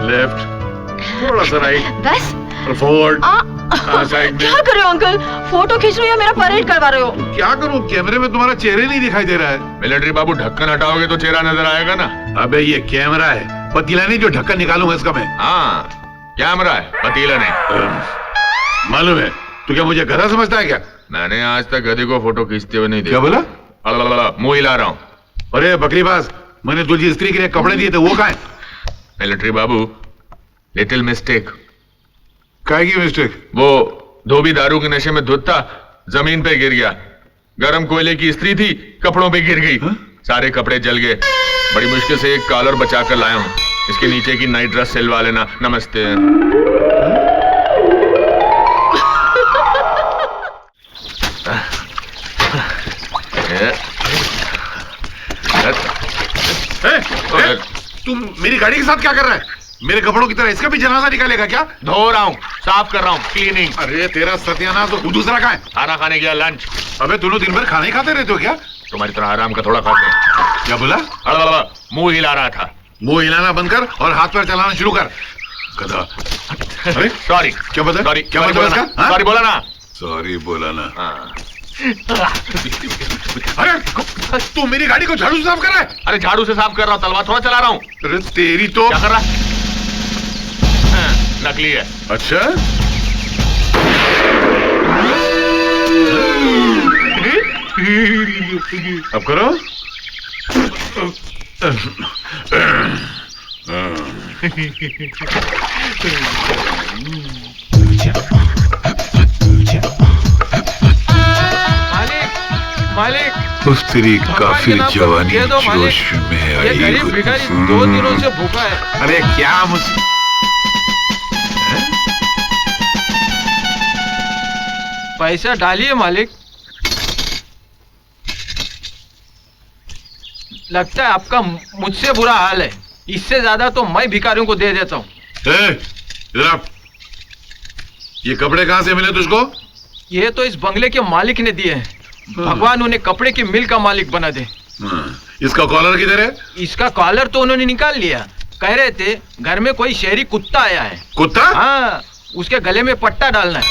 Left, थोड़ा सा right, बस फॉरवर्ड, क्या कर रहे हो अंकल? फोटो खींच रहे हो या मेरा परेड करवा रहे हो? क्या करूं, कैमरे में तुम्हारा चेहरे नहीं दिखाई दे रहा है। मिलिट्री बाबू ढक्कन हटाओगे तो चेहरा नजर आएगा ना। अबे ये कैमरा है, पतीला नहीं जो ढक्कन निकालूंगा इसका मैं। हाँ कैमरा है, पतीला नहीं। मालूम है, तू क्या मुझे गधा समझता है क्या? मैंने आज तक गधे को फोटो खींचते हुए नहीं देखा। क्या बोला? मुंह हिला रहा हूँ। अरे बकरीबाज, मैंने तुझे स्त्री के लिए कपड़े दिए थे, वो कहाँ है? मिलिट्री बाबू, लिटिल मिस्टेक। काय की मिस्टेक? वो धोबी दारू के नशे में धुत था, जमीन पे गिर गया। गरम कोयले की स्त्री थी, कपड़ों पे गिर गई। सारे कपड़े जल गए। बड़ी मुश्किल से एक कॉलर बचा कर लाया हूँ। इसके नीचे की नाइट ड्रेस सिलवा लेना। नमस्ते। तुम मेरी गाड़ी के साथ क्या कर रहा है? मेरे कपड़ों की तरह इसका भी जनाजा निकालेगा क्या? धो रहा हूँ, साफ कर रहा हूँ, क्लीनिंग। अरे तेरा सत्यानाश, तो दूसरा कहाँ है? खाना खाने गया, लंच। अबे दोनों दिन भर खाना ही खाते रहते हो क्या? तुम्हारी तरह आराम का थोड़ा खाते हैं। क्या बोला? मुंह हिला रहा था। मुंह हिलाना बंद कर और हाथ पैर चलाना शुरू कर, गधा। अरे सॉरी। क्या बता? सॉरी, क्या बता इसका? सॉरी बोला ना। सॉरी बोला ना। अरे तू मेरी गाड़ी को झाड़ू से साफ कर रहा है? अरे झाड़ू से साफ कर रहा हूँ, तलवार थोड़ा चला रहा हूँ। अरे तेरी तो क्या कर रहा है? नकली है। अच्छा, अब करो। मालिक, उस तेरी काफिर जवानी ये दो मालिक। जोश में ये आई गरीब हुई। भिखारी 2 दिनों से भूखा है। अरे क्या पैसा डालिए मालिक। लगता है आपका मुझसे बुरा हाल है। इससे ज्यादा तो मैं भिखारियों को दे देता हूँ। ये कपड़े कहाँ से मिले तुझको? ये तो इस बंगले के मालिक ने दिए हैं। भगवान उन्हें कपड़े की मिल का मालिक बना दे। इसका कॉलर किधर है? इसका कॉलर तो उन्होंने निकाल लिया। कह रहे थे घर में कोई शहरी कुत्ता आया है। कुत्ता? हाँ, उसके गले में पट्टा डालना है।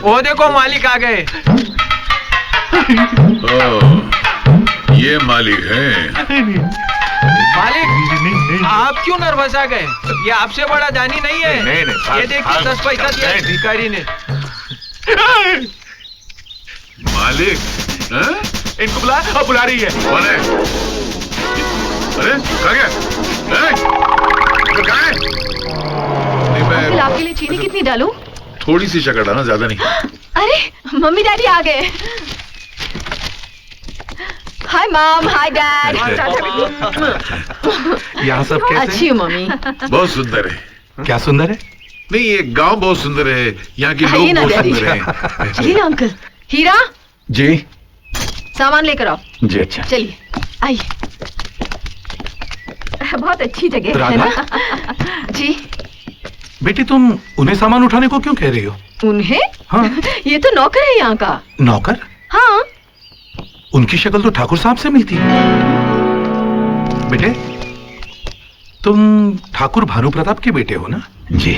वो देखो मालिक आ गए। ये मालिक है। मालिक, आप क्यों नर्वस आ गए? ये आपसे बड़ा दानी नहीं है। नहीं, ये देखिए 10 पैसा दिया भिखारी ने। मालिक? इनको बुला रही है। कौन है? अरे कहाँ गया? कहाँ है? अंकल, आपके लिए चीनी कितनी डालूं? थोड़ी सी शक्कर डालना, ज्यादा नहीं। अरे मम्मी डैडी आ गए। Hi mom, hi dad. यहाँ सब कैसे? अच्छी हूँ मम्मी। बहुत सुंदर है। क्या सुंदर है? नहीं, ये गांव बहुत सुंदर है, यहाँ के आइए लोग ना बहुत डैडी। सुंदर हैं। चलिए ना अंकल। हीरा, जी सामान लेकर आओ। जी। अच्छा चलिए आइए। बहुत अच्छी जगह है ना? जी बेटी, तुम उन्हें सामान उठाने को क्यों कह रही हो? उन्हें? हाँ। ये तो नौकर है यहाँ का। नौकर? हाँ। उनकी शक्ल तो ठाकुर साहब से मिलती है। बेटे, तुम ठाकुर भानु प्रताप के बेटे हो ना? जी।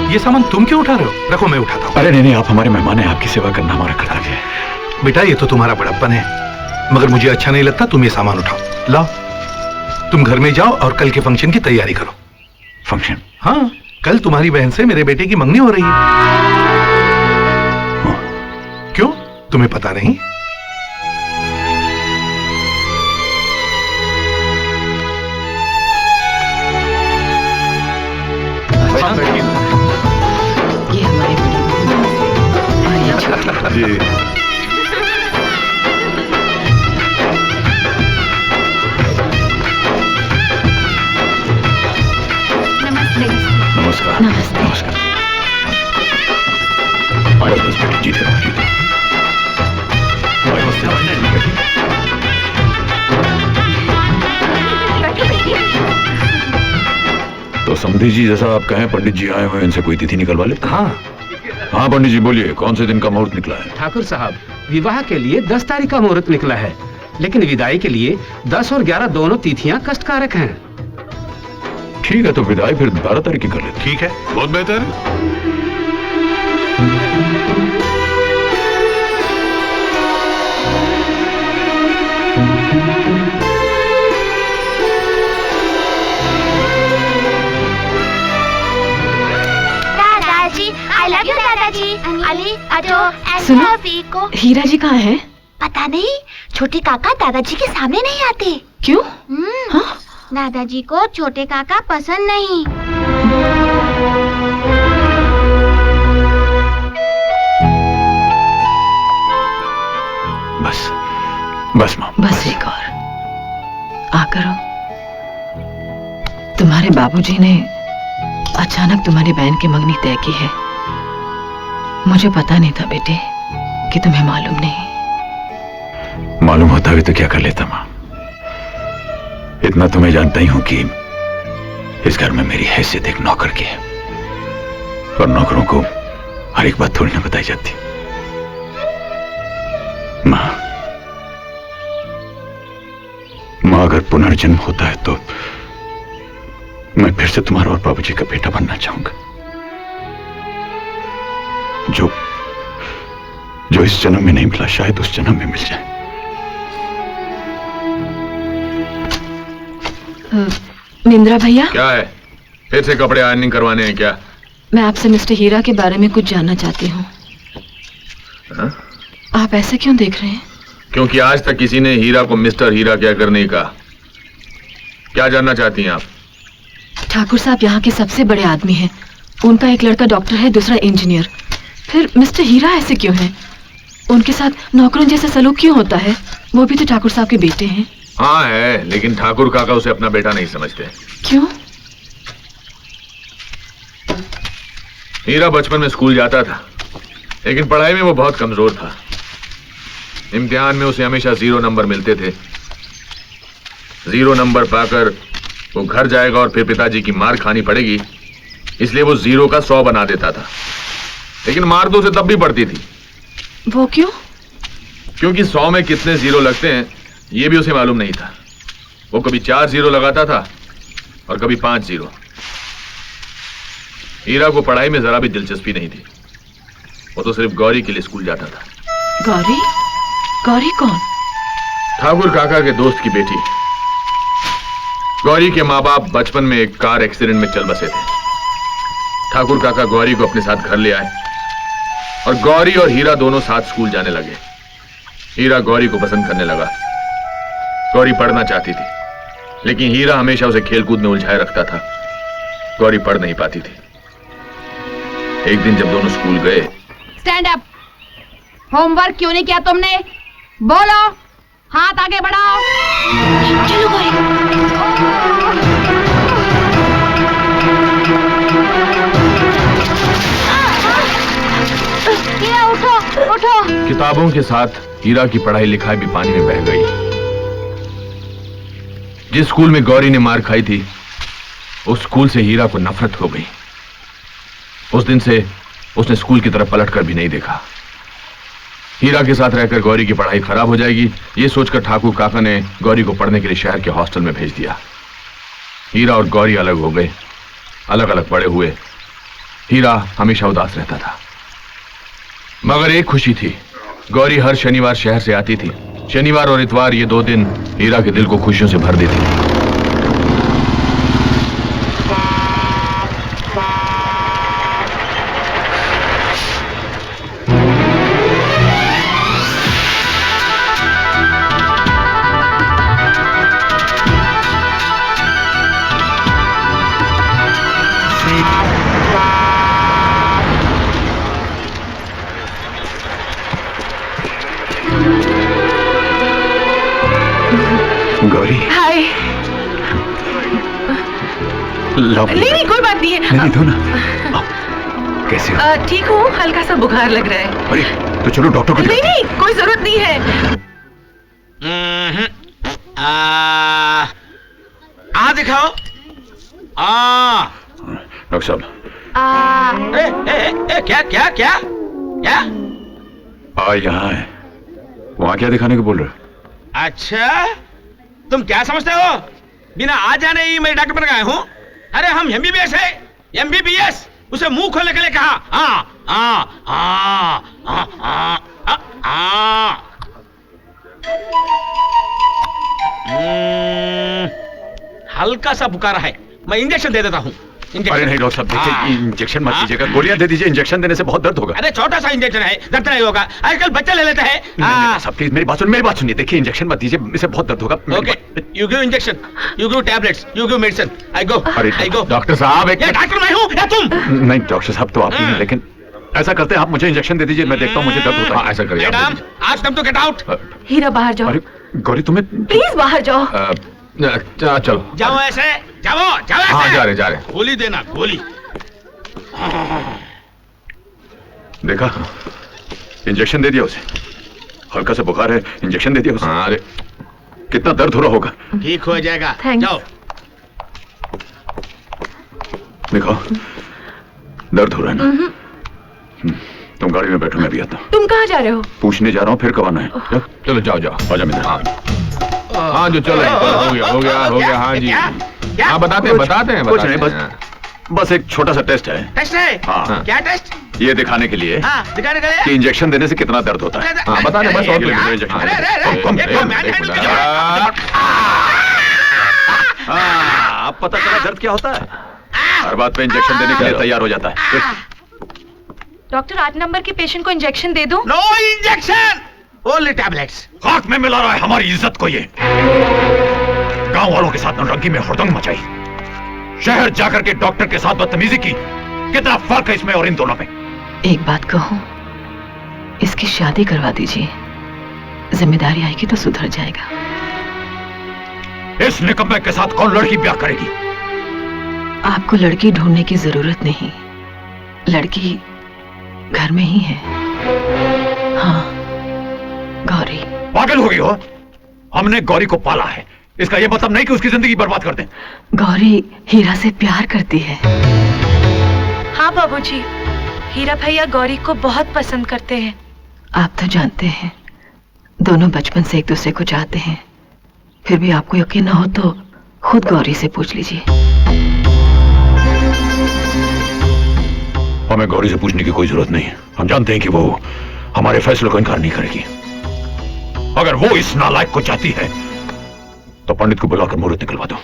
ये सामान तुम क्यों उठा रहे हो? रखो, मैं उठाता हूँ। अरे नहीं, आप हमारे मेहमान हैं, आपकी सेवा करना हमारा कर्तव्य है। बेटा, ये तो तुम्हारा बड़प्पन है, मगर मुझे अच्छा नहीं लगता। तुम ये सामान उठाओ। लाओ, तुम घर में जाओ और कल के फंक्शन की तैयारी करो। फंक्शन? हाँ, कल तुम्हारी बहन से मेरे बेटे की मंगनी हो रही है। क्यों, तुम्हें पता नहीं? ये हमारे जी। नमस्कार। नमस्ते। नमस्कार। बस बेटी, जीते रहो, जीते रहो। तो समधी जी, जैसा आप कहें, पंडित जी आए हुए, इनसे कोई तिथि निकलवा ले। हाँ हाँ पंडित जी, बोलिए, कौन से दिन का मुहूर्त निकला है? ठाकुर साहब, विवाह के लिए 10 तारीख का मुहूर्त निकला है। लेकिन विदाई के लिए 10 और 11 दोनों तिथियां कष्टकारक हैं। ठीक है, तो विदाई फिर 12 तारीख की कर लेते। ठीक है, बहुत बेहतर। दादाजी, आई लव यू दादाजी। अली अटो सुनो। को हीरा जी कहाँ है? पता नहीं, छोटे काका दादाजी के सामने नहीं आते। क्यों? हाँ? दादाजी को छोटे काका पसंद नहीं। बस माँ, बस एक और आकर तुम्हारे बाबूजी ने अचानक तुम्हारी बहन की मंगनी तय की है। मुझे पता नहीं था बेटे कि तुम्हें मालूम नहीं। मालूम होता भी तो क्या कर लेता माँ। इतना तो मैं जानता ही हूं कि इस घर में मेरी हैसियत एक नौकर की है, और नौकरों को हर एक बात थोड़ी ना बताई जाती। माँ, अगर पुनर्जन्म होता है तो मैं फिर से तुम्हारा और बाबूजी का बेटा बनना चाहूंगा। जो इस जन्म में नहीं मिला, शायद उस जन्म में मिल जाए। निंद्रा भैया, क्या है? फिर से कपड़े आयरनिंग करवाने हैं क्या? मैं आपसे मिस्टर हीरा के बारे में कुछ जानना चाहती हूँ। आप ऐसे क्यों देख रहे हैं? क्योंकि आज तक किसी ने हीरा को मिस्टर हीरा क्या करने का। क्या जानना चाहती हैं आप? ठाकुर साहब यहाँ के सबसे बड़े आदमी हैं। उनका एक लड़का डॉक्टर है, दूसरा इंजीनियर। फिर मिस्टर हीरा ऐसे क्यों हैं? उनके साथ नौकरों जैसा सलूक क्यों होता है? वो भी तो ठाकुर साहब के बेटे हैं। हाँ है, लेकिन ठाकुर काका उसे अपना बेटा नहीं समझते। क्यों? हीरा बचपन में स्कूल जाता था, लेकिन पढ़ाई में वो बहुत कमजोर था। इम्तिहान में उसे हमेशा 0 नंबर मिलते थे। 0 नंबर पाकर वो घर जाएगा और फिर पिताजी की मार खानी पड़ेगी, इसलिए वो 0 का 100 बना देता था। लेकिन मार तो उसे तब भी पड़ती थी। वो क्यों? क्योंकि 100 में कितने 0 लगते हैं ये भी उसे मालूम नहीं था। वो कभी 4 0 लगाता था और कभी 5 0। हीरा को पढ़ाई में जरा भी दिलचस्पी नहीं थी। वो तो सिर्फ गौरी के लिए स्कूल जाता था। गौरी? गौरी कौन? ठाकुर काका के दोस्त की बेटी। गौरी के माँ बाप बचपन में एक कार एक्सीडेंट में चल बसे थे। ठाकुर काका गौरी को अपने साथ घर ले आए और गौरी और हीरा दोनों साथ स्कूल जाने लगे। हीरा गौरी को पसंद करने लगा। गौरी पढ़ना चाहती थी, लेकिन हीरा हमेशा उसे खेलकूद में उलझाए रखता था। गौरी पढ़ नहीं पाती थी। एक दिन जब दोनों स्कूल गए। Stand up. होमवर्क क्यों नहीं किया तुमने? बोलो, हाथ आगे बढ़ाओ। चलो गौरी। हीरा उठो, उठो। किताबों के साथ हीरा की पढ़ाई लिखाई भी पानी में बह गई। जिस स्कूल में गौरी ने मार खाई थी, उस स्कूल से हीरा को नफरत हो गई। उस दिन से उसने स्कूल की तरफ पलट कर भी नहीं देखा। हीरा के साथ रहकर गौरी की पढ़ाई खराब हो जाएगी, ये सोचकर ठाकुर काका ने गौरी को पढ़ने के लिए शहर के हॉस्टल में भेज दिया। हीरा और गौरी अलग हो गए, अलग अलग बड़े हुए। हीरा हमेशा उदास रहता था, मगर एक खुशी थी। गौरी हर शनिवार शहर से आती थी। शनिवार और इतवार ये 2 दिन हीरा के दिल को खुशियों से भर देती थी। गौरी, हाय। नहीं, कोई बात नहीं है। नहीं दो ना। कैसे हो? ठीक हूँ, हल्का सा बुखार लग रहा है। अरे तो चलो डॉक्टर को दिखाते हैं। नहीं, कोई जरूरत नहीं है। दिखाओ। डॉक्टर साहब। क्या क्या क्या क्या? यहाँ है। वहाँ क्या दिखाने को बोल रहे हो? अच्छा, तुम क्या समझते हो? बिना आ जाने ही मैं डॉक्टर बन गया हूँ। अरे हम एमबीबीएस है, एमबीबीएस। उसे मुंह खोलने के लिए कहा। हल्का सा बुखार है, मैं इंजेक्शन दे देता हूँ। अरे नहीं डॉक्टर साहब, देखिए इंजेक्शन मत दीजिएगा, गोलियां दे दीजिए। इंजेक्शन देने से बहुत दर्द होगा। अरे छोटा सा इंजेक्शन है, दर्द नहीं होगा। आजकल बच्चे ले लेते हैं। नहीं साहब प्लीज मेरी बात सुनिए। देखिए इंजेक्शन मत दीजिए, इससे बहुत दर्द होगा। Okay, you give injection, you give tablets, you give medicine. I go. Doctor साहब एक डॉक्टर मैं हूँ या तुम? नहीं डॉक्टर साहब तो आप ही हैं, लेकिन ऐसा करते हैं आप मुझे इंजेक्शन दे दीजिए, मैं देखता हूँ मुझे दर्द होता है। ऐसा करिए मैडम, आज तुम तो गेट आउट। हीरा बाहर जाओ। अरे गौरी तुम्हें प्लीज बाहर जाओ। चलो जाओ ऐसे, जाओ जाओ ऐसे। हाँ जा रहे। गोली देना, गोली। देखा, इंजेक्शन दे दिया उसे। हल्का सा बुखार है, इंजेक्शन दे दिया उसे। अरे कितना दर्द हो रहा होगा। ठीक हो जाएगा, जाओ। देखो दर्द हो रहा है ना। तुम गाड़ी में बैठो, मैं भी आता हूँ। तुम कहाँ जा रहे हो? पूछने जा रहा हूँ, फिर कब आना है? चलो जाओ। आजा मित्र। हाँ जो चलो हो गया। हाँ जी, हाँ बताते हैं। कुछ नहीं, बस एक छोटा सा टेस्ट है। टेस्ट है? हाँ। क्या टेस्ट? ये दिखाने के लिए दिखाने के लिए कि इंजेक्शन देने से कितना दर्द होता है। हाँ बता दे बस। और अब पता चला दर्द क्या होता है। हर बात पे इंजेक्शन देने के लिए तैयार हो जाता है। डॉक्टर 8 नंबर के पेशेंट को इंजेक्शन दे दूं? No injection, only tablets. खाक में मिला रहा है हमारी इज्जत को ये। गांव वालों के साथ नौटंकी में हुड़दंग मचाई, शहर जाकर के डॉक्टर के साथ बदतमीजी की। कितना फर्क है इसमें और इन दोनों में। एक बात कहूं, इसकी शादी करवा दीजिए, जिम्मेदारी आएगी तो सुधर जाएगा। इस निकम्मे के साथ कौन लड़की ब्याह करेगी? आपको लड़की ढूंढने की जरूरत नहीं, लड़की घर में ही है। हाँ, गौरी। पागल हो गई हो? हमने गौरी को पाला है, इसका यह मतलब नहीं कि उसकी जिंदगी बर्बाद कर दें। गौरी हीरा से प्यार करती है। हाँ बाबूजी, हीरा भैया गौरी को बहुत पसंद करते हैं। आप तो जानते हैं, दोनों बचपन से एक दूसरे को चाहते हैं। फिर भी आपको यकीन न हो तो खुद गौरी से पूछ लीजिए। हमें गौरी से पूछने की कोई जरूरत नहीं है। हम जानते हैं कि वो हमारे फैसले को इनकार नहीं करेगी। अगर वो इस नालायक को चाहती है तो पंडित को बुलाकर मुहूर्त निकलवा दो।